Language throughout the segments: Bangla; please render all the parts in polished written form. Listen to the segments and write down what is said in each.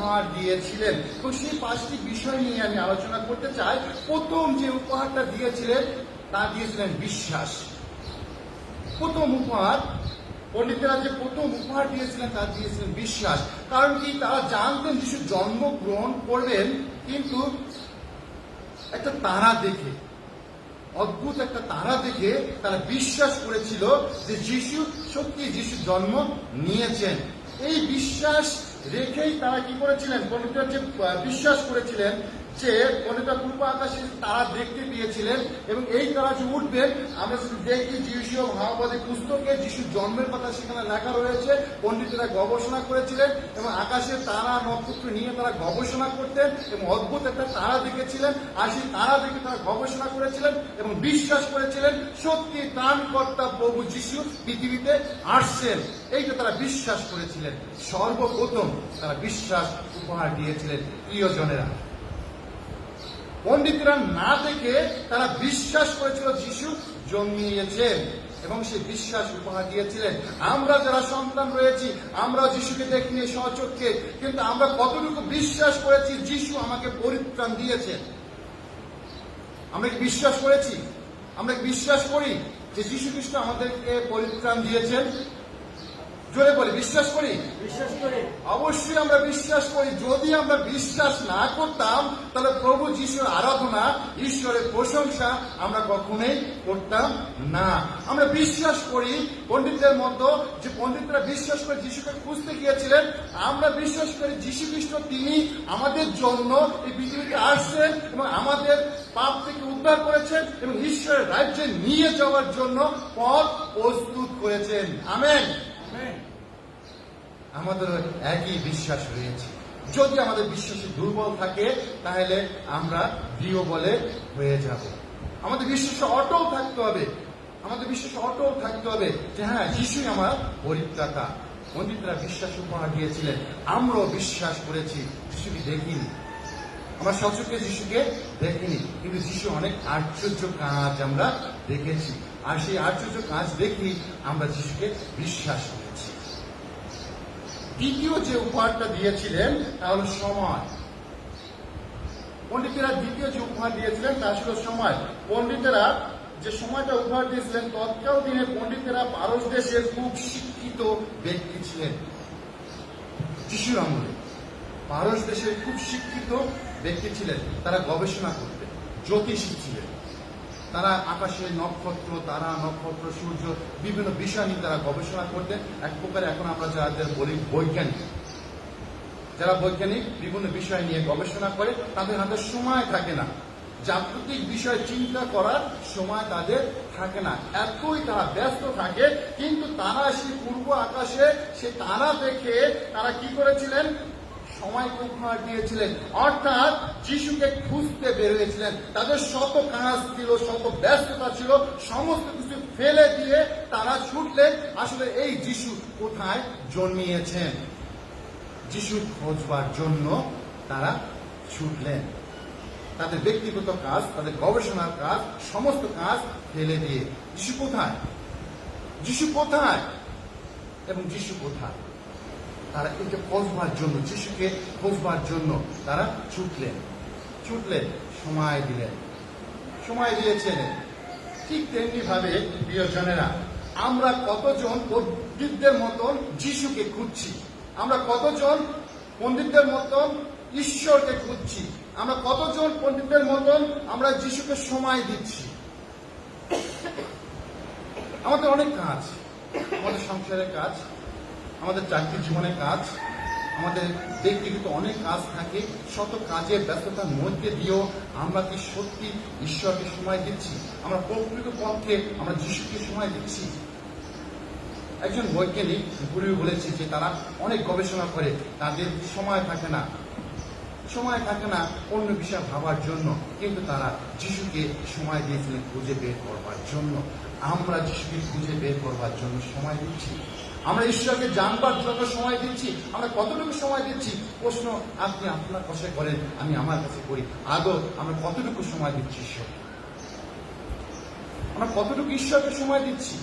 উপহার দিয়েছিলেন। তো সেই 5টি বিষয় নিয়ে আমি আলোচনা করতে চাই। প্রথম যে উপহারটা দিয়েছিলেন তা দিয়েছিলেন বিশ্বাস। প্রথম উপহার, পণ্ডিতেরা যে প্রথম উপহার দিয়েছিলেন তা দিয়েছিলেন বিশ্বাস। কারণ কি, তারা জানতেন যিশু জন্মগ্রহণ করবেন, কিন্তু একটা তারা দেখে, অদ্ভুত একটা তারা দেখে তারা বিশ্বাস করেছিল যে যিশু জন্ম নিয়েছেন। এই বিশ্বাস রেখেই তারা কি করেছিলেন, পণ্ডিতরা যে বিশ্বাস করেছিলেন যে পণ্ডিতরা পূর্ব আকাশে তারা দেখতে পেয়েছিলেন, এবং এই তারা যে উঠবেন, আমরা যদি দেখি যিশু ভাববাদী পুস্তকে যিশুর জন্মের কথা সেখানে লেখা রয়েছে। পণ্ডিতরা গবেষণা করেছিলেন এবং আকাশের তারা নক্ষত্র নিয়ে তারা গবেষণা করতেন এবং অদ্ভুত একটা তারা দেখেছিলেন। আর সেই তারা দেখে তারা গবেষণা করেছিলেন এবং বিশ্বাস করেছিলেন সত্যি ত্রাণকর্তা প্রভু যিশু পৃথিবীতে আসছেন। এইটা তারা বিশ্বাস করেছিলেন। সর্বপ্রথম তারা বিশ্বাস উপহার দিয়েছিলেন প্রিয়জনেরা। পণ্ডিতরা না দেখে তারা বিশ্বাস করেছিল যিশু জন্মিয়েছেন এবং সেই বিশ্বাস উপহার দিয়েছিলেন। আমরা যারা সন্তান রয়েছি, আমরা যিশুকে দেখিনি স্বচক্ষে, কিন্তু আমরা কতটুকু বিশ্বাস করেছি যিশু আমাকে পরিত্রাণ দিয়েছেন? আমরা কি বিশ্বাস করেছি? আমরা কি বিশ্বাস করি যে যিশু খ্রিস্ট আমাদেরকে পরিত্রাণ দিয়েছেন? জোরে বলি, বিশ্বাস করি? বিশ্বাস করি। অবশ্যই আমরা বিশ্বাস করি। যদি আমরা বিশ্বাস না করতাম তাহলে প্রভু যিশুর আরাধনা, ঈশ্বরের প্রশংসা আমরা কখনোই করতাম না। আমরা বিশ্বাস করি পণ্ডিতদের মতো, যে পণ্ডিতরা বিশ্বাস করে যিশুকে খুঁজতে গিয়েছিলেন। আমরা বিশ্বাস করি যিশু খ্রিস্ট তিনি আমাদের জন্য এই পৃথিবীতে আসছেন এবং আমাদের পাপ থেকে উদ্ধার করেছেন এবং ঈশ্বরের রাজ্যে নিয়ে যাওয়ার জন্য পথ প্রস্তুত করেছেন। আমেন। আমাদের একই বিশ্বাস রয়েছে। যদি আমাদের বিশ্বাসে দুর্বল থাকে তাহলে আমরা দৃঢ় বলে হয়ে যাব। আমাদের বিশ্বাসে অটল থাকতে হবে। আমাদের বিশ্বাসে অটল থাকতে হবে যে হ্যাঁ, যিশুই আমার পরিত্রাতা। পণ্ডিতরা বিশ্বাস উপহার দিয়েছিলেন। আমরাও বিশ্বাস করেছি। যিশুকে দেখিনি, আমরা সচক্ষে যিশুকে দেখিনি, কিন্তু যিশু অনেক আশ্চর্য কাজ আমরা দেখেছি। আর সেই আশ্চর্য কাজ দেখি আমরা যিশুকে বিশ্বাস করেছি। দ্বিতীয় যে উপহারটা দিয়েছিলেন তা হল সময়। পণ্ডিতেরা দ্বিতীয় যে উপহার দিয়েছিলেন তা ছিল সময়। পণ্ডিতেরা যে সময়টা উপহার দিয়েছিলেন, তৎকাল দিনে পণ্ডিতেরা পারস দেশের খুব শিক্ষিত ব্যক্তি ছিলেন। যিশুর আমলে পারস দেশের খুব শিক্ষিত ব্যক্তি ছিলেন। তারা গবেষণা করতেন, জ্যোতিষী ছিলেন। তারা আকাশের নক্ষত্র, তারা নক্ষত্র, সূর্য, বিভিন্ন বিষয় নিয়ে তারা গবেষণা করতেন। এক প্রকারে এখন আমরা যাদের বলি বৈজ্ঞানিক, যারা বৈজ্ঞানিক বিভিন্ন বিষয় নিয়ে গবেষণা করে, তাদের হাতে সময় থাকে না। জাগতিক বিষয় চিন্তা করার সময় তাদের থাকে না, এতই তারা ব্যস্ত থাকে। কিন্তু তারা সেই পূর্ব আকাশে সে তারা দেখে তারা কি করেছিলেন? সময়কে উপহার দিয়েছিলেন। অর্থাৎ যিশুকে খুঁজতে বের হয়েছিলেন। তাদের শত কাজ ছিল, শত ব্যস্ততা ছিল, সমস্ত কিছু ফেলে দিয়ে তারা ছুটলেন আসলে এই যিশু কোথায় জন্মিয়েছেন, যিশু খোঁজবার জন্য তারা ছুটলেন। তাদের ব্যক্তিগত কাজ, তাদের গবেষণার কাজ, সমস্ত কাজ ফেলে দিয়ে যিশু কোথায়, যিশু কোথায় এবং যিশু কোথায়, তারা একে খোঁজবার জন্য, যিশুকে খোঁজবার জন্য তারা ছুটলেন। সময় দিলেন, সময় দিয়েছেন। ঠিক তেমনি ভাবে প্রিয়জনেরা, আমরা কতজন পণ্ডিতদের মতন যিশুকে খুঁজছি? আমরা কতজন পণ্ডিতদের মতন ঈশ্বরকে খুঁজছি? আমরা কতজন পণ্ডিতদের মতন আমরা যিশুকে সময় দিচ্ছি? আমাদের অনেক কাজ, আমাদের সংসারের কাজ, আমাদের চাকরি জীবনের কাজ, আমাদের ব্যক্তিগত অনেক কাজ থাকে। শত কাজের ব্যস্ততার মধ্যে দিয়েও আমরা কি সত্যি ঈশ্বরকে সময় দিচ্ছি? আমরা প্রকৃতপক্ষে আমরা যিশুকে সময় দিচ্ছি? একজন বৈজ্ঞানিক পূর্বে বলেছে যে তারা অনেক গবেষণা করে, তাদের সময় থাকে না অন্য বিষয় ভাবার জন্য, কিন্তু তারা যিশুকে সময় দিয়েছিলেন খুঁজে বের করবার জন্য। আমরা যিশুকে খুঁজে বের করবার জন্য সময় দিচ্ছি? আমরা ঈশ্বরকে জানবার জন্য সময় দিচ্ছি? আমরা কতটুকু সময় দিচ্ছি? প্রশ্ন আপনি আপনার কাছে করেন, আমি আমার কাছে করি। আদৌ আমরা কতটুকু সময় দিচ্ছি ঈশ্বর? আমরা কতটুকু ঈশ্বরকে সময় দিচ্ছি?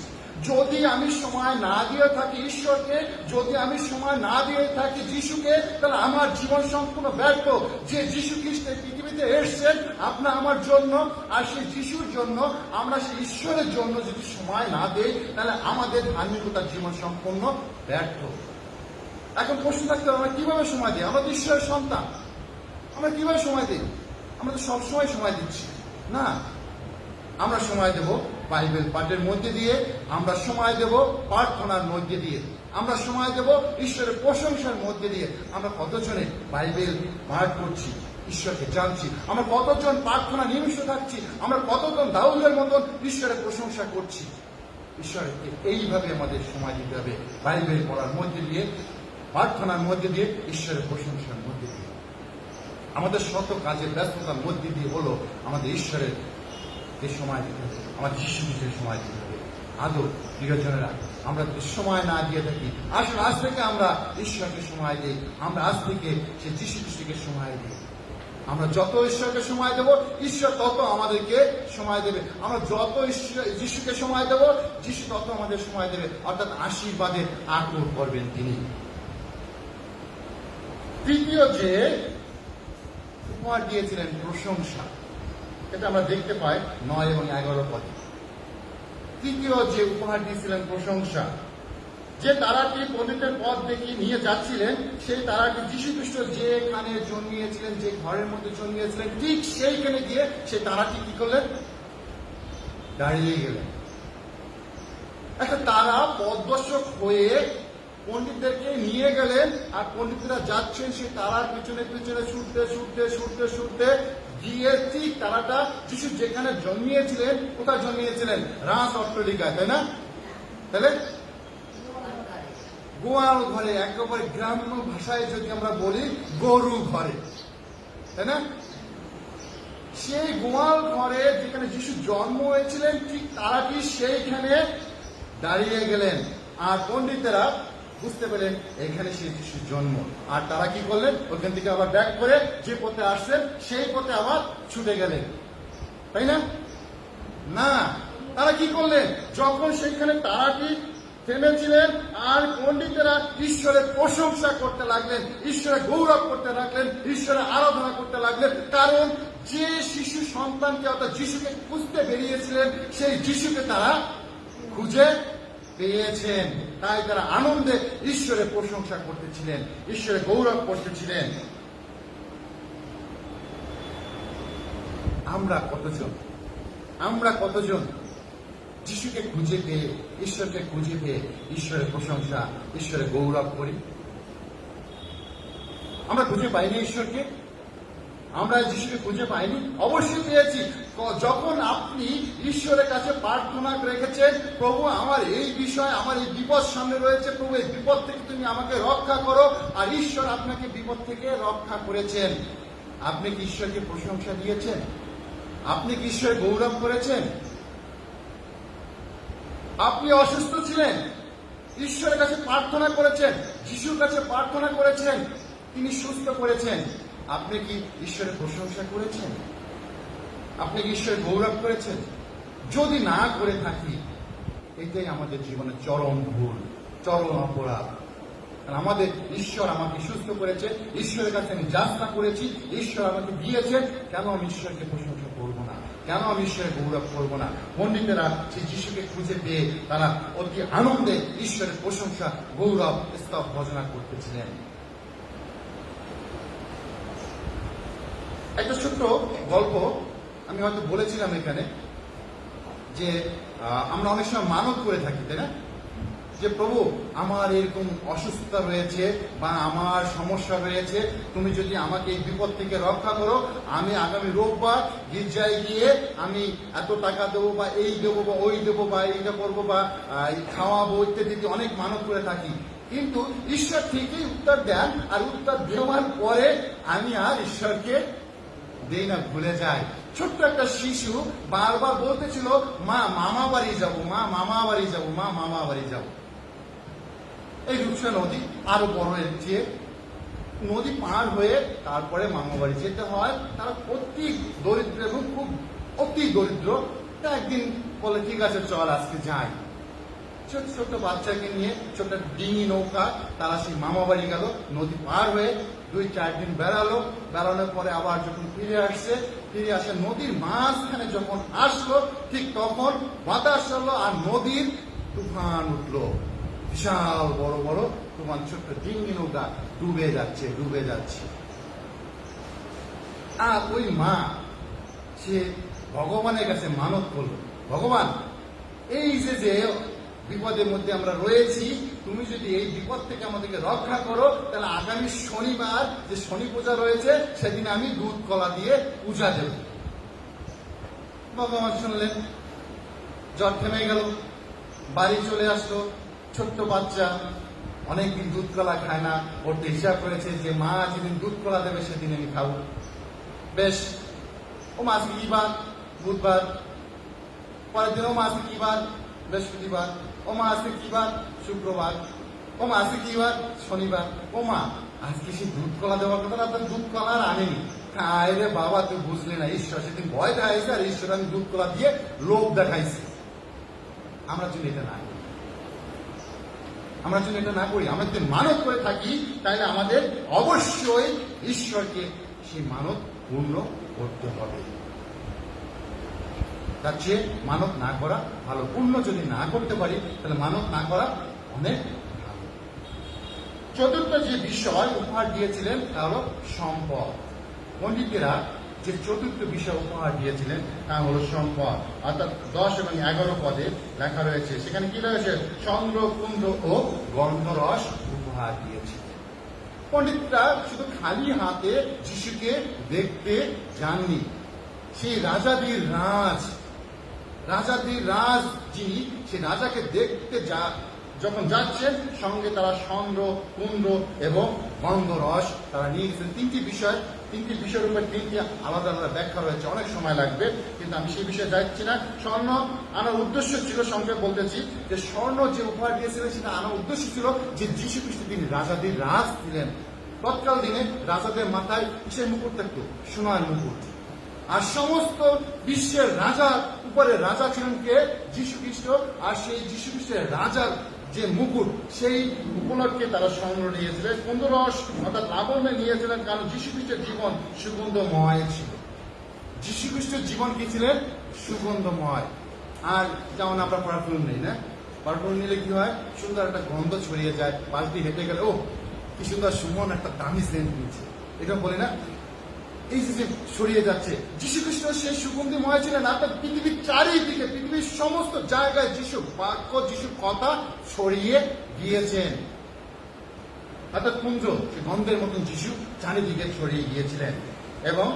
যদি আমি সময় না দিয়ে থাকি ঈশ্বরকে, যদি আমি সময় না দিয়ে থাকি যিশুকে, তাহলে আমার জীবন সম্পূর্ণ ব্যর্থ। যে যিশু খ্রিস্ট এই পৃথিবীতে এসেছেন আপনার আমার জন্য, আর সেই যিশুর জন্য আমরা সেই ঈশ্বরের জন্য যদি সময় না দেই, তাহলে আমাদের ধার্মিকতার জীবন সম্পূর্ণ ব্যর্থ। এখন প্রশ্ন থাকতে হবে, আমরা কিভাবে সময় দিই? আমরা তো ঈশ্বরের সন্তান, আমরা কিভাবে সময় দিই? আমরা তো সবসময় সময় দিচ্ছি না। আমরা সময় দেব বাইবেল পাঠের মধ্যে দিয়ে, আমরা সময় দেব প্রার্থনার মধ্যে দিয়ে, আমরা সময় দেব ঈশ্বরের প্রশংসার মধ্যে দিয়ে। আমরা কতজনে বাইবেল পাঠ করছি, ঈশ্বরকে জানছি? আমরা কতজন প্রার্থনা নিয়মিত থাকছি? আমরা কতজন দাউদের মতন ঈশ্বরের প্রশংসা করছি? ঈশ্বরকে এইভাবে আমাদের সময় দিতে হবে, বাইবেল পড়ার মধ্যে দিয়ে, প্রার্থনার মধ্যে দিয়ে, ঈশ্বরের প্রশংসার মধ্যে দিয়ে। আমাদের শত কাজের ব্যস্ততার মধ্যে দিয়ে হলো আমাদের ঈশ্বরের যে সময় দিতে হবে, আমাদের যিশু খ্রিস্টের সময় দিতে হবে। আদৌ প্রিয়জনেরা, আমরা যদি সময় না দিয়ে থাকি, আসলে আজ থেকে আমরা ঈশ্বরকে সময় দিই, আমরা আজ থেকে সে যিশু খ্রিস্টকে সময় দিই। আমরা যত ঈশ্বরকে সময় দেব, ঈশ্বর তত আমাদেরকে সময় দেবে। আমরা যত যিশুকে সময় দেব, যিশু তত আমাদের সময় দেবে, অর্থাৎ আশীর্বাদে আকুল করবেন তিনি। তৃতীয় যে উপহার দিয়েছিলেন প্রশংসা, এটা আমরা দেখতে পাই 9 এবং 11 পদে। তৃতীয় যে উপহার দিয়েছিলেন প্রশংসা, যে তারাটি পণ্ডিতের পথ দেখিয়ে নিয়ে যাচ্ছিলেন, সেই তারাটি যীশু খ্রিস্ট যেখানে জন্মিয়েছিলেন, যে ঘরের মধ্যে জন্মিয়েছিলেন, ঠিক সেইখানে গিয়ে সেই তারাটি কি করলেন? দাঁড়িয়ে গেলেন। একটা তারা পথদর্শক হয়ে পণ্ডিতদেরকে নিয়ে গেলেন, আর পণ্ডিতরা যাচ্ছেন সেই তারার পিছনে পিছনে ছুটতে ছুটতে ছুটতে ছুটতে গিয়ে ঠিক তারাটা যিশু যেখানে জন্মিয়েছিলেন, কোথায় জন্মিয়েছিলেন? রাজ অট্টালিকায়, তাই না? তাহলে গোয়াল ঘরে, একেবারে গ্রাম্য ভাষায় যদি আমরা বলি গরু ঘরে, তাই না? সেই গোয়াল ঘরে যেখানে যিশু জন্ম হয়েছিলেন, ঠিক তারাটি সেইখানে দাঁড়িয়ে গেলেন। আর পণ্ডিতেরা বুঝতে পেলেন এখানে সেই যিশুর জন্ম, আর তারা কি করলেন? ওখান থেকে আবার ব্যাক করে যে পথে আসছেন সেই পথে আবার ছুটে গেলেন, তাই না? না, তারা কি করলেন? যখন সেইখানে তারাটি থেমেছিলেন, আর পণ্ডিতেরা ঈশ্বরের প্রশংসা করতে লাগলেন, ঈশ্বরের গৌরব করতে লাগলেন, ঈশ্বরের আরাধনা করতে লাগলেন। কারণ যে শিশু সন্তানকে, অর্থাৎ যিশুকে খুঁজতে বেরিয়েছিলেন, সেই যিশুকে তারা খুঁজে পেয়েছেন। তাই তারা আনন্দে ঈশ্বরের প্রশংসা করতেছিলেন, ঈশ্বরের গৌরব করতেছিলেন। আমরা কতজন যিশুকে খুঁজে পেয়ে, ঈশ্বরকে খুঁজে পেয়ে ঈশ্বরের প্রশংসা, ঈশ্বরের গৌরব করি? আমরা খুঁজে পাইনি ঈশ্বরকে? আমরা যিশুকে খুঁজে পাইনি? অবশ্যই পেয়েছি। যখন আপনি ঈশ্বরের কাছে প্রার্থনা রেখেছেন, প্রভু আমার এই বিষয়, আমার এই বিপদ সামনে রয়েছে, প্রভু এই বিপদ থেকে তুমি আমাকে রক্ষা করো, আর ঈশ্বর আপনাকে বিপদ থেকে রক্ষা করেছেন। আপনি কি ঈশ্বরকে প্রশংসা দিয়েছেন? আপনি কি ঈশ্বরের গৌরব করেছেন? আপনি অসুস্থ ছিলেন, ঈশ্বরের কাছে প্রার্থনা করেছেন, যিশুর কাছে প্রার্থনা করেছেন, তিনি সুস্থ করেছেন। আপনি কি ঈশ্বরের প্রশংসা করেছেন? আপনি কি ঈশ্বরের গৌরব করেছেন? যদি না করে থাকি, এটাই আমাদের জীবনের চরম ভুল, চরম অপরাধ। আমাদের ঈশ্বর আমাকে সুস্থ করেছে, ঈশ্বরের কাছে আমি যাত্রা করেছি, ঈশ্বর আমাকে দিয়েছে, কেন আমি ঈশ্বরকে প্রশংসা করবো না? কেন আমি ঈশ্বরের গৌরব করবো না? পণ্ডিতেরা সেই যিশুকে খুঁজে পেয়ে তারা অতি আনন্দে ঈশ্বরের প্রশংসা, গৌরব, স্তব ভজনা করতেছিলেন। একটা ছোট্ট গল্প আমি হয়তো বলেছিলাম এখানে, যে আমরা অনেক সময় মানত করে থাকি, তাই না? যে প্রভু আমার এরকম অসুস্থতা রয়েছে বা আমার সমস্যা রয়েছে, তুমি যদি আমাকে এই বিপদ থেকে রক্ষা করো, আমি আগামী রোববার গির্জায় গিয়ে আমি এত টাকা দেবো বা এই দেবো বা ওই দেবো বা এইটা করবো বা খাওয়াবো ইত্যাদি অনেক মানত করে থাকি। কিন্তু ঈশ্বর ঠিকই উত্তর দেন, আর উত্তর দেওয়ার পরে আমি আর ঈশ্বরকে দেই না, ভুলে যায়। ছোট্ট একটা শিশু বারবার বলতেছিল, মা মামা বাড়ি যাবো, মা মামা বাড়ি যাবো, মা মামা বাড়ি যাবো। এই রূপসা নদী আরো বড় এর চেয়ে, নদী পার হয়ে তারপরে মামা বাড়ি যেতে হয়। তারা অতি দরিদ্র এবং খুব অতি দরিদ্র। একদিন বলে ঠিক আছে চল আজকে যাই। ছোট ছোট বাচ্চাকে নিয়ে ছোট ডিঙি নৌকা তারা সেই মামা বাড়ি গেল, নদী পার হয়ে 2-4 দিন বেড়ানোর পরে আবার যখন ফিরে আসে নদীর মাঝখানে যখন আসলো, ঠিক তখন বাতাস চললো আর নদীর তুফান উঠলো, বিশাল বড় বড় তুফান, ছোট্ট ডিঙি নৌকা ডুবে যাচ্ছে। আর ওই মা সে ভগবানের কাছে মানত করলো, ভগবান এই যে বিপদের মধ্যে আমরা রয়েছি, তুমি যদি এই বিপদ থেকে আমাদেরকে রক্ষা করো, তাহলে আগামী শনিবার যে শনি পূজা রয়েছে সেদিন আমি দুধ কলা দিয়ে পূজা দেব। ভগবান শুনলেন, জ্বর থেমে গেল, বাড়ি চলে আসলো। ছোট্ট বাচ্চা অনেকদিন দুধ কলা খায় না, ওর তো হিসাব করেছে যে মা যেদিন দুধ কলা দেবে সেদিন আমি খাবো। বেশ, ও মা আজকে কি বার? বুধবার। পরের দিন ও মা আজকে কি বার? বৃহস্পতিবার। ও মা আজকে কি বার? শুক্রবার। ও মা আজকে কি বার? শনিবার। ও মা আজকে সেই দুধ কলা দেওয়ার কথা, আপনার দুধ কলা আর আনেনি। আরে বাবা, তুই বুঝলি না, ঈশ্বর সেদিন ভয় দেখাইছে আর ঈশ্বর আমি দুধ কলা দিয়ে লোভ দেখাইছি। আমরা যদি এটা না করি, আমরা যদি মানত করে থাকি, তাহলে আমাদের অবশ্যই ঈশ্বরকে সেই মানত পূর্ণ করতে হবে। তার চেয়ে মানত না করা ভালো। পূর্ণ যদি না করতে পারি, তাহলে মানত না করা অনেক ভালো। চতুর্থ যে বিষয় উপহার দিয়েছিলেন তা হল সম্পদ। পণ্ডিতেরা যে চতুর্থ বিষয় উপহার দিয়েছিলেন তা হল সম্পদ, অর্থাৎ 10 এবং 11 পদে লেখা রয়েছে। সেখানে কি রয়েছে? চন্দ্র, কুন্দ ও গন্ধরস উপহার দিয়েছিলেন। পণ্ডিতরা শুধু খালি হাতে যিশুকে দেখতে যাননি, সেই রাজাদির রাজ যিনি, সেই রাজাকে দেখতে যখন যাচ্ছেন, সঙ্গে তারা চন্দ্র, কুন্দ এবং গন্ধরস তারা নিয়ে গেছেন। তিনটি বিষয়ের উপর 3টি আলাদা আলাদা ব্যাখ্যা রয়েছে, অনেক সময় লাগবে, কিন্তু আমি সেই বিষয়ে যাচ্ছি না। স্বর্ণ আনার উদ্দেশ্য ছিল, সংক্ষেপে বলতেছি, যে স্বর্ণ যে উপহার দিয়েছিলেন সেটা আনার উদ্দেশ্য ছিল যে যীশু খ্রিস্ট তিনি রাজাদের রাজ ছিলেন। তৎকাল দিনে রাজাদের মাথায় কিসের মুকুট থাকতো? সোনার মুকুট। আর সমস্ত বিশ্বের রাজার উপরে রাজা ছিলেন কে? যীশু খ্রিস্ট। আর সেই যীশু খ্রিস্টের রাজার যে মুকুট, সেই উপলক্ষে তারা স্বর্ণ নিয়েছিলেন। কুন্দরস অর্থাৎ লাবণ্য নিয়েছিলেন, কারণ যীশু খ্রিস্টের জীবন সুগন্ধময় ছিল। যীশু খ্রিস্টের জীবন কি ছিলেন? সুগন্ধময়। আর যেমন আমরা পারফিউম নেই না, পারফিউম নিলে কি হয়? সুন্দর একটা গন্ধ ছড়িয়ে যায়, পাশ দিয়ে হেঁটে গেলে ও কি সুন্দর সুমন একটা দামি সেন্ট নিচ্ছে, এটা বলে না? এই যে ছড়িয়ে যাচ্ছে, যীশু খ্রিস্ট সেই সুগন্ধিময় ছিলেন। আপনার পৃথিবীর চারিদিকে, পৃথিবীর সমস্ত জায়গায় যিশু বাক্য, যিশু কথা ছড়িয়ে গিয়েছেন। অর্থাৎ কুঞ্জ, সে গন্ধের মতন যিশু চারিদিকে ছড়িয়ে গিয়েছিলেন। এবং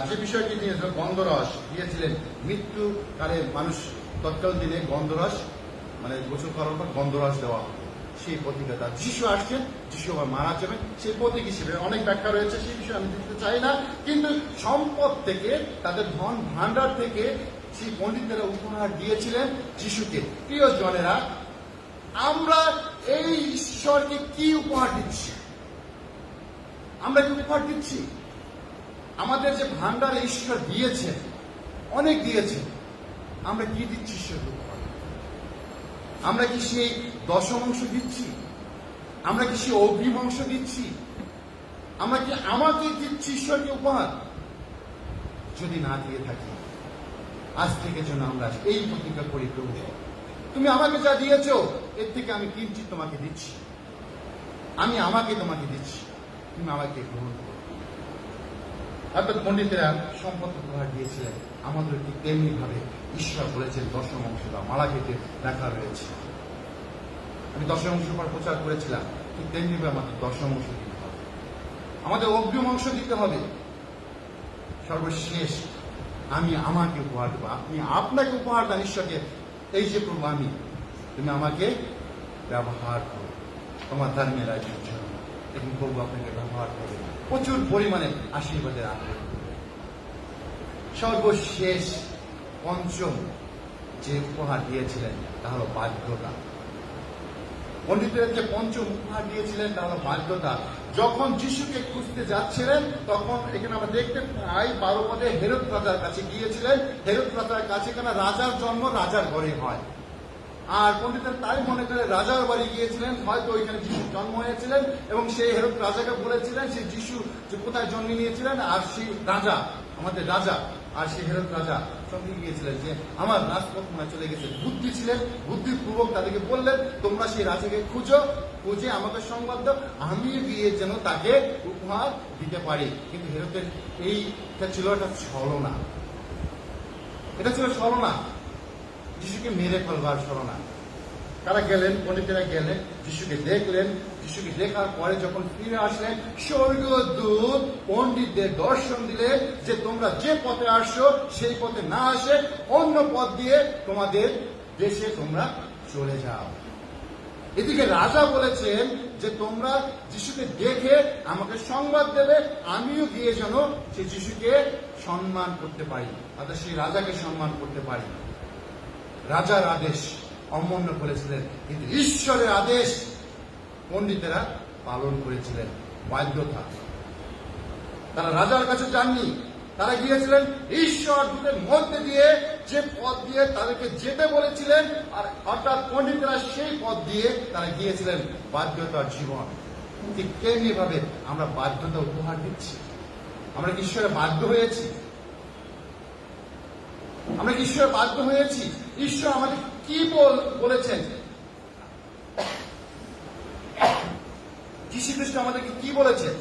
যে বিষয়টি দিয়েছিলেন, গন্ধরস দিয়েছিলেন। মৃত্যুকালে মানুষ তৎকাল দিনে গন্ধরস, মানে গোসল করার পর গন্ধরস দেওয়া হয়, সেই প্রতীকতা। যিশু আসছেন, যিশু আবার মারা যাবেন, সেই প্রতীক হিসেবে অনেক ব্যাখ্যা রয়েছে, সেই বিষয়ে আমি দিতে চাই না। কিন্তু সম্পদ থেকে, তাদের ধন ভান্ডার থেকে সেই পণ্ডিতেরা উপহার দিয়েছিলেন যিশুকে। প্রিয় জনেরা, আমরা এই ঈশ্বরকে কি উপহার দিচ্ছি? আমরা কি উপহার দিচ্ছি? আমাদের যে ভান্ডার ঈশ্বর দিয়েছে, অনেক দিয়েছে, আমরা কি দিচ্ছি ঈশ্বরকে উপহার? আমরা কি সেই দশমাংশ দিচ্ছি? আমরা কি সেই অগ্রিমাংশ দিচ্ছি? আমরা কি আমাকে দিচ্ছি ঈশ্বরকে উপহার? যদি না দিয়ে থাকি, আজ থেকে যেন আমরা এই প্রতিজ্ঞা করি, প্রভু তুমি আমাকে যা দিয়েছো, এর থেকে আমি কিঞ্চিৎ তোমাকে দিচ্ছি, আমি আমাকে তোমাকে দিচ্ছি, তুমি আমাকে গ্রহণ করো। অর্থাৎ পণ্ডিতেরা সম্পদ উপহার দিয়েছিলেন। আমাদের ঠিক তেমনি ভাবে ঈশ্বর বলেছেন দশমাংশ দাও, মালাকেতে লেখা রয়েছে। আমি দশমাংশ পর প্রচার করেছিলাম, ঠিক তেমনি ভাবে আমাদের দশমাংশ দিতে হবে, আমাদের অগ্রিমাংশ দিতে হবে। সর্বশেষ আমি আমাকে উপহার দেবো, আপনি আপনাকে উপহার দেন ঈশ্বরকে। এই যে প্রভু, তুমি আমাকে ব্যবহার করো তোমার ধর্মের রাজ্যের জন্য, এবং প্রভু আপনাকে ব্যবহার করবে, প্রচুর পরিমাণে আশীর্বাদের আগ্রহ। সর্বশেষ পঞ্চম যে উপহার দিয়েছিলেন তা হল বাধ্যতা। পণ্ডিতেরা যে পঞ্চম উপহার দিয়েছিলেন তা হল বাধ্যতা। যখন যিশুকে খুঁজতে যাচ্ছিলেন, তখন এখানে আমরা দেখতে পাই 12 পদে হেরোদ রাজার কাছে গিয়েছিলেন। হেরোদ রাজার কাছে, কেন রাজার জন্ম রাজার ঘরে হয়। আর পণ্ডিতের তাই মনে করে রাজার বাড়ি গিয়েছিলেন, হয়তো ওইখানে যিশুর জন্ম হয়েছিলেন, এবং সেই হেরোদ রাজাকে বলেছিলেন সেই যিশু যে কোথায় জন্ম নিয়েছিলেন, আর সেই রাজা, আমাদের রাজা, আর সেই হেরোদ রাজা সঙ্গে গিয়েছিলেন যে আমার রাজপথ মনে চলে গেছে। বুদ্ধি ছিলেন, বুদ্ধিপূর্বক তাদেরকে বললেন তোমরা সেই রাজাকে খুঁজে আমাকে সংবাদ দাও, আমি গিয়ে যেন তাকে উপহার দিতে পারি। কিন্তু হেরোদের এইটা ছিল একটা ছলনা, এটা ছিল ছলনা, যিশুকে মেরে ফেলবার ছলনা। তারা গেলেন, পণ্ডিতেরা গেলেন, যিশুকে দেখলেন, যিশুকে দেখার পরে যখন ফিরে আসলেন, স্বর্গদূত পণ্ডিতদের দর্শন দিলে যে তোমরা যে পথে আসছো সেই পথে না আসে অন্য পথ দিয়ে তোমাদের দেশে তোমরা চলে যাও। এদিকে রাজা বলেছেন যে তোমরা যিশুকে দেখে আমাকে সংবাদ দেবে, আমিও গিয়ে যেন সেই যিশুকে সম্মান করতে পারি, অর্থাৎ সেই রাজাকে সম্মান করতে পারি। রাজার আদেশ অমান্য করেছিলেন, কিন্তু ঈশ্বরের আদেশ পণ্ডিতেরা পালন করেছিলেন। বাধ্যতা, তারা রাজার কাছে যাননি, তারা গিয়েছিলেন ঈশ্বর দূতের মধ্যে দিয়ে যে পথ দিয়ে তাদেরকে যেতে বলেছিলেন, আর অর্থাৎ পণ্ডিতেরা সেই পথ দিয়ে তারা গিয়েছিলেন বাধ্যতার জীবন। ঠিক তেমনি ভাবে আমরা বাধ্যতা উপহার দিচ্ছি। আমরা কি ঈশ্বরে বাধ্য হয়েছি? আমরা কি ঈশ্বরে বাধ্য হয়েছি? ঈশ্বর আমাদের কি বলেছেন? যীশু খ্রিস্ট আমাদেরকে কি বলেছেন?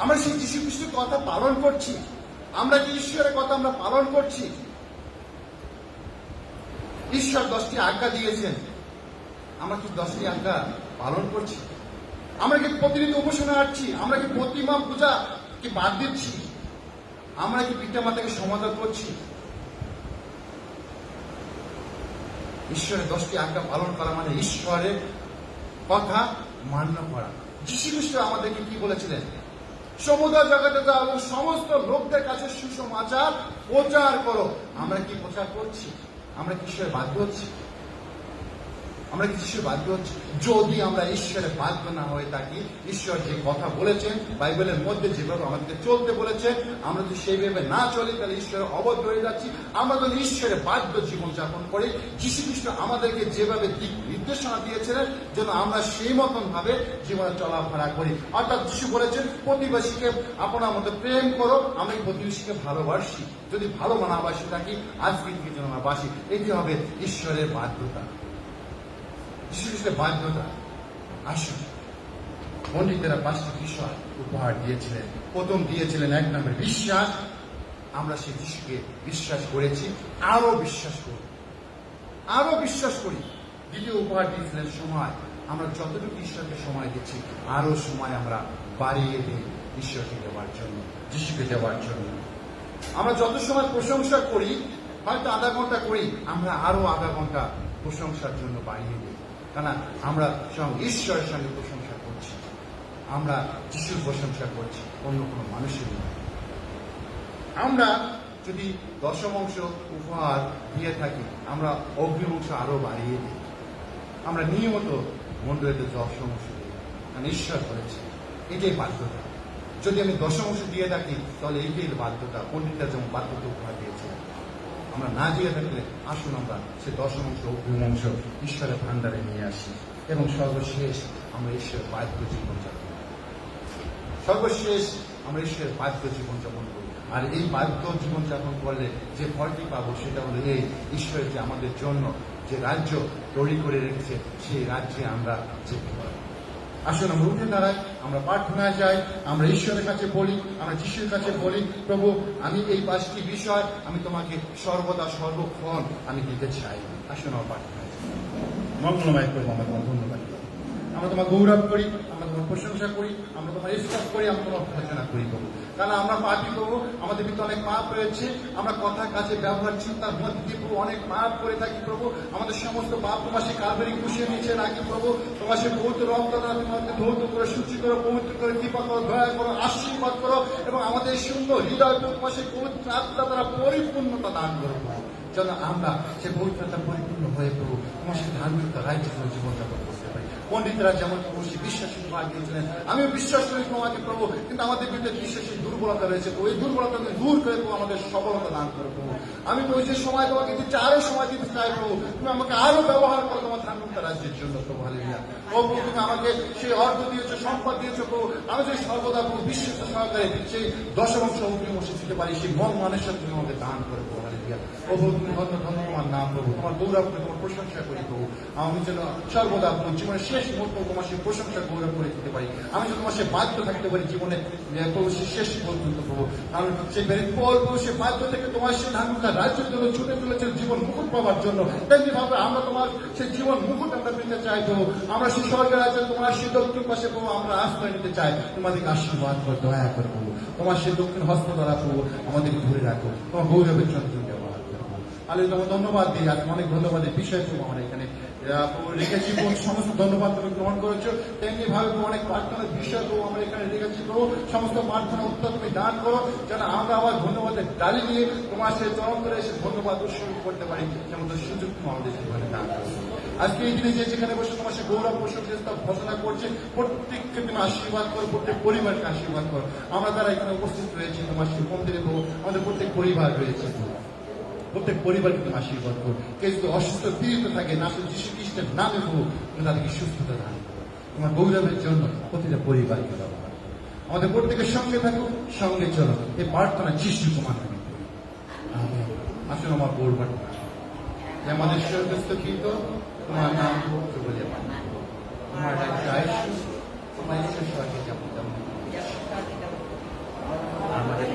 আমরা সেই যীশু খ্রিস্টের কথা পালন করছি? আমরা কি ঈশ্বরের কথা আমরা পালন করছি? ঈশ্বর 10টি আজ্ঞা দিয়েছেন, আমরা কি 10টি আজ্ঞা পালন করছি? আমরা কি প্রতিনিয়ত উপাসনা আসছি? আমরা কি প্রতিমা পূজা কি বাদ দিচ্ছি? আমরা কি পিতা মাতাকে সমাদর করছি? ঈশ্বরের 10টি আজ্ঞা পালন করা মানে ঈশ্বরের কথা মান্য করা। যীশু খ্রিস্ট আমাদেরকে কি বলেছিলেন? সমুদ্র জগতে যাও এবং সমস্ত লোকদের কাছে সুসমাচার প্রচার করো। আমরা কি প্রচার করছি? আমরা কি ঈশ্বরের বাধ্য হচ্ছি? আমরা কি ঈশ্বরের বাধ্য হচ্ছি? যদি আমরা ঈশ্বরের বাধ্য না হয়ে থাকি, ঈশ্বর যে কথা বলেছেন বাইবেলের মধ্যে যেভাবে আমাদেরকে চলতে বলেছে, আমরা যদি সেইভাবে না চলি তাহলে ঈশ্বরের অবদ্ধ হয়ে যাচ্ছি। আমরা যদি ঈশ্বরের বাধ্য জীবনযাপন করি, যীশু খ্রিস্ট আমাদেরকে যেভাবে দিক নির্দেশনা দিয়েছিলেন যেন আমরা সেই মতন ভাবে জীবনে চলাফেরা করি। অর্থাৎ যীশু বলেছেন প্রতিবেশীকে আপনার মতো প্রেম করো। আমি প্রতিবেশীকে ভালোবাসি, যদি ভালো মানাবাসি থাকি আজকে থেকে যেন আমরা বাসি। এটি হবে ঈশ্বরের বাধ্যতা, যীশু খ্রিস্টের বাধ্যতা। আসুন, পণ্ডিতেরা 5টি বিষয় উপহার দিয়েছিলেন। প্রথম দিয়েছিলেন 1 নম্বর বিশ্বাস। আমরা সেই যিশুকে বিশ্বাস করেছি, আরো বিশ্বাস করি, আরো বিশ্বাস করি। দ্বিতীয় উপহার দিয়েছিলেন সময়। আমরা যতটুকু ঈশ্বরকে সময় দিচ্ছি আরো সময় আমরা বাড়িয়ে দিই ঈশ্বরকে দেওয়ার জন্য, যিশুকে দেওয়ার জন্য। আমরা যত সময় প্রশংসা করি, হয়তো আধা ঘন্টা করি, আমরা আরো আধা ঘন্টা প্রশংসার জন্য বাড়িয়ে দিই। কেন? আমরা ঈশ্বরের সঙ্গে প্রশংসা করছি, আমরা যিশুর প্রশংসা করছি, অন্য কোনো মানুষের নয়। আমরা যদি দশমাংশ উপহার দিয়ে থাকি, আমরা অগ্রিমাংশ আরো বাড়িয়ে দিই। আমরা নিয়মিত মন্ডলীতে দশমাংশ দিই, কারণ ঈশ্বর করেছে। এটাই বাধ্যতা। যদি আমি দশমাংশ দিয়ে থাকি তাহলে এইটাই বাধ্যতা। পণ্ডিতরা যেমন বাধ্যতা উপহার দিয়েছে, আমরা না দিয়ে থাকলে আসুন আমরা সে দশমাংশ অগ্রিমাংশ ঈশ্বরের ভান্ডারে নিয়ে আসি, এবং সর্বশেষ আমরা ঈশ্বরের বাধ্য জীবনযাপন করি। সর্বশেষ আমরা ঈশ্বরের বাধ্য জীবনযাপন করি। আর এই বাধ্য জীবনযাপন করলে যে ফলটি পাবো সেটা হলো এই, ঈশ্বরের যে আমাদের জন্য যে রাজ্য তৈরি করে রেখেছে সেই রাজ্যে আমরা যেতে পারি। আসুন আমরা উঠে দাঁড়াই, আমরা প্রার্থনায় যাই, আমরা ঈশ্বরের কাছে বলি, আমরা যিশুর কাছে বলি, প্রভু আমি এই 5টি বিষয় আমি তোমাকে সর্বদা সর্বক্ষণ আমি দিতে চাই। আসুন আমার প্রার্থনায় যাই। মঙ্গলময় করবো, আমার তোমার ধন্যবাদ। আমরা তোমার গৌরব করি, আমরা তোমার প্রশংসা করি, আমরা তোমার স্তব করি, আমরা তোমার প্রার্থনা করি প্রভু। কারণ আমরা পাপী প্রভু, আমাদের ভিতরে অনেক পাপ রয়েছে। আমরা কথা কাজে ব্যবহার চিন্তার মধ্যে দিয়ে প্রভু অনেক পাপ করে থাকি প্রভু। আমাদের সমস্ত পাপ তোমার সেই কালভারি কুশিয়ে নিচে রাখি প্রভু। তোমার সেই পবিত্র রক্ত দ্বারা তোমাকে ধৌত করে শুচি করো, পবিত্র করে কৃপা করো, দয়া করো, আশীর্বাদ করো, এবং আমাদের সুন্দর হৃদয় তোমার সেই পবিত্র আত্মা দ্বারা পরিপূর্ণতা দান করো যেন আমরা সে পবিত্রতা পরিপূর্ণ হয়ে প্রভু তোমার সেই ধার্মিকতা রাজ্য জীবনযাপন করতে পারি। পণ্ডিতরা যেমন প্রভু সেই বিশ্বাসী ভাগ দিয়েছিলেন। আমি বিশ্বাস করি তোমাকে প্রভু, কিন্তু আমাদের ভিতরে বিশ্বাসী দুর্বলতা রয়েছে প্রভু, এই দুর্বলতা দূর করে প্রভু আমাদের সফলতা দান করো প্রভু। আমি প্রভু যে সময় তোমাকে দিচ্ছি, আরো সময় দিতে চাই প্রভু, তুমি আমাকে আরো ব্যবহার করো তোমার ধার্মিকতা রাজ্যের জন্য প্রভু। হালেলুয়া। ও প্রভু, তুমি আমাকে সেই অর্থ দিয়েছো, সম্পদ দিয়েছো প্রভু, আমি যদি সর্বদা প্রভু বিশ্বাস সহকারে সেই দশমাংশ অগ্নি বসে দিতে পারি, সেই মন মানুষের জন্য আমাকে দান করে প্রভু। হালেলুয়া। ও প্রভু, তুমি ধন্য তোমার নাম প্রভু, তোমার গৌরব করে তোমার প্রশংসা করি প্রভু। আমি যেন সর্বদা প্রভু জীবনের শেষ মুহূর্ত তোমার সেই প্রশংসা গৌরব করে দিতে পারি, আমি যেন তোমার সে বাধ্য থাকতে পারি জীবনে প্রভু সেই শেষ পর্যন্ত প্রভু। কারণ সেই পল প্রভু সে বাধ্য থেকে তোমার সেই ধার্মিকতা রাজ্যের জন্য ছুটে চলেছে জীবন মুকুট পাওয়ার জন্য। তেমনি ভাবে আমরা তোমার সেই জীবন মুকুট আমরা পেতে চাই প্রভু। আমরা সেই স্বর্গের রাজ্যে তোমার সেই দক্ষিণ পাশে প্রভু আমরা আশ্রয় নিতে চাই। তোমাদেরকে আশীর্বাদ করে দয়া করে প্রভু, তোমার সেই দক্ষিণ হস্ত দ্বারা প্রভু আমাদেরকে ধরে রাখো, তোমার গৌরবের জন্য ব্যবহার করো। আলে তোমার ধন্যবাদ দিই, আজ অনেক ধন্যবাদ এই বিষয় প্রভু আমরা এখানে রেখেছি প্রভু। সমস্ত ধন্যবাদ তুমি গ্রহণ করেছো, তেমনি ভাবে অনেক প্রার্থনার বিষয় প্রভু আমরা এখানে রেখেছি প্রভু। সমস্ত প্রার্থনা উত্তর তুমি দান করো, যেন আমরা আবার ধন্যবাদের ডালি নিয়ে তোমার সে চরম করে এসে ধন্যবাদ উৎসর্গ করতে পারি, যেমন সুযোগ তুমি আমাদের জীবনে দান করো। আজকে এই দিনে যেখানে বসে তোমার সে গৌরব প্রশংসা ঘোষণা করছে, প্রত্যেককে তুমি আশীর্বাদ করো, প্রত্যেক পরিবারকে আশীর্বাদ করো। আমরা যারা এখানে উপস্থিত রয়েছি তোমার সে মন্দিরে প্রভু, আমাদের প্রত্যেক পরিবার রয়েছে, প্রত্যেক পরিবারকে তুমি আশীর্বাদ করো। কেউ যদি অসুস্থ পীড়িত থাকে, না শুধু যীশু খ্রিস্টের নামে প্রভু তুমি তাদেরকে সুস্থতা দান করো। তোমার গৌরবের জন্য প্রতিটা পরিবারকে ব্যবহার করো। আমাদের প্রত্যেকের সঙ্গে থাকো, সঙ্গে চলো। এই প্রার্থনা যিশু তোমার নামে করি। আমেন। আসুন আমার পরিবার আমাদের স্বর্গস্থ কীর্ত তোমার নাম পবিত্র বলে তোমার রাজ্য আসুন, তোমার ইচ্ছা স্বর্গে যেমন তেমন আমাদের